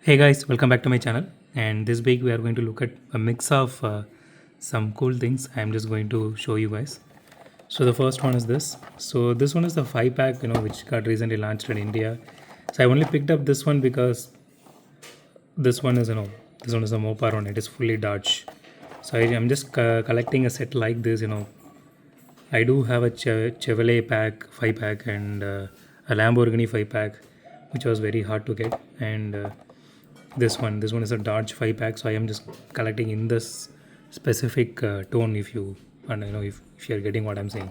Hey guys, welcome back to my channel. And this week we are going to look at a mix of some cool things. I'm just going to show you guys. So the first one is this. So this one is the 5 pack, which got recently launched in India. So I only picked up this one because this one is, this one is a Mopar one. It is fully Dodge. So I'm just collecting a set like this. I do have a Chevrolet pack, 5 pack, and a Lamborghini 5 pack, which was very hard to get. And this one is a Dodge 5 pack, so I am just collecting in this specific tone. If you and if you're getting what I'm saying.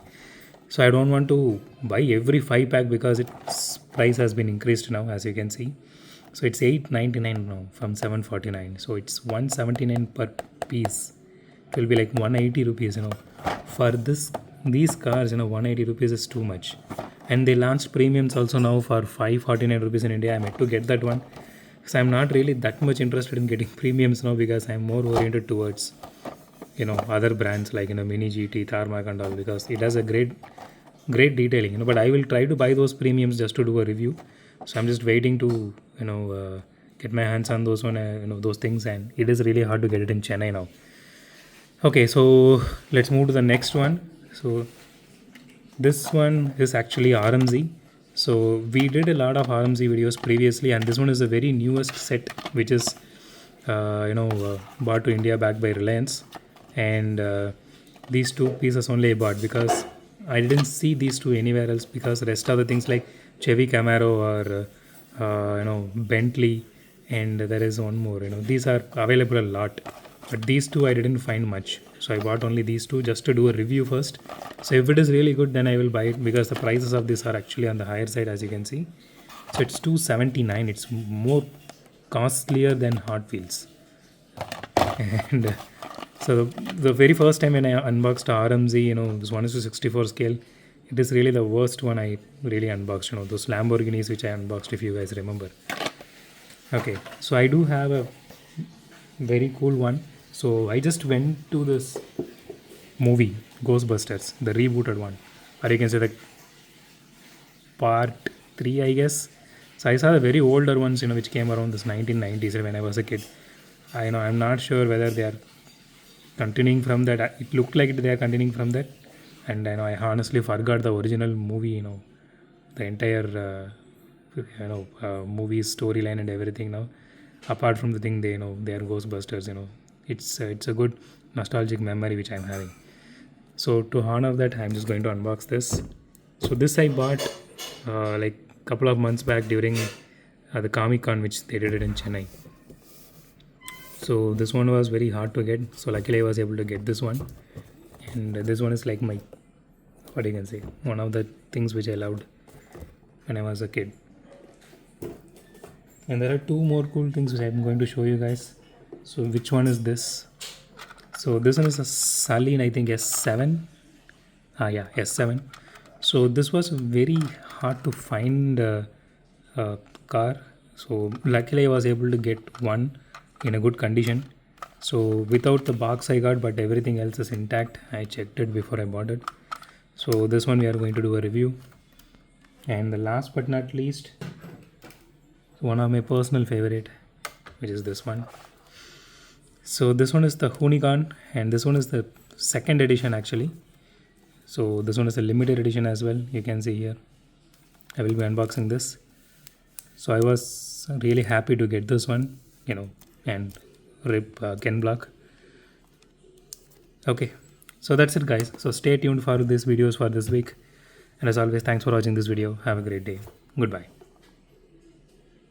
So I don't want to buy every 5 pack because its price has been increased now, as you can see. So it's 899 now from 749, so it's 179 per piece. It will be like 180 rupees. For these cars, 180 rupees is too much. And they launched premiums also now for 549 rupees in India. I'm yet to get that one. So I'm not really that much interested in getting premiums now because I'm more oriented towards other brands like Mini GT, Tarmac and all, because it has a great detailing. But I will try to buy those premiums just to do a review. So I'm just waiting to get my hands on those those things, and it is really hard to get it in Chennai now. Okay, so let's move to the next one. So this one is actually RMZ. So we did a lot of RMZ videos previously, and this one is the very newest set, which is bought to India back by Reliance. And these two pieces only I bought because I didn't see these two anywhere else, because the rest of the things like Chevy Camaro or Bentley, and there is one more. These are available a lot, but these two I didn't find much. So I bought only these two just to do a review first. So if it is really good, then I will buy it, because the prices of this are actually on the higher side, as you can see. So it's 279. It's more costlier than Hot Wheels. And so the very first time when I unboxed RMZ, this 1:64 scale, it is really the worst one I really unboxed. Those Lamborghinis which I unboxed, if you guys remember. Okay, so I do have a very cool one. So I just went to this movie Ghostbusters, the rebooted one, or you can say the part 3, I guess. So I saw the very older ones, which came around this 1990s when I was a kid. I'm not sure whether they are continuing from that. It looked like they are continuing from that, and I honestly forgot the original movie. The entire movie storyline and everything. Now, apart from the thing they are Ghostbusters. It's a good nostalgic memory which I'm having. So to honor that, I'm just going to unbox this. So this I bought like a couple of months back during the Comic Con, which they did it in Chennai. So this one was very hard to get. So luckily I was able to get this one. And this one is like my, what you can say, one of the things which I loved when I was a kid. And there are two more cool things which I'm going to show you guys. So which one is this? So this one is a Saleen, I think S7. Yeah, S7. So this was very hard to find car. So luckily I was able to get one in a good condition. So without the box I got, but everything else is intact. I checked it before I bought it. So this one we are going to do a review. And the last but not least, one of my personal favorite, which is this one. So this one is the Unicorn, and this one is the second edition actually. So this one is a limited edition as well. You can see here. I will be unboxing this. So I was really happy to get this one, and rip Ken Block. Okay, so that's it guys. So stay tuned for these videos for this week. And as always, thanks for watching this video. Have a great day. Goodbye.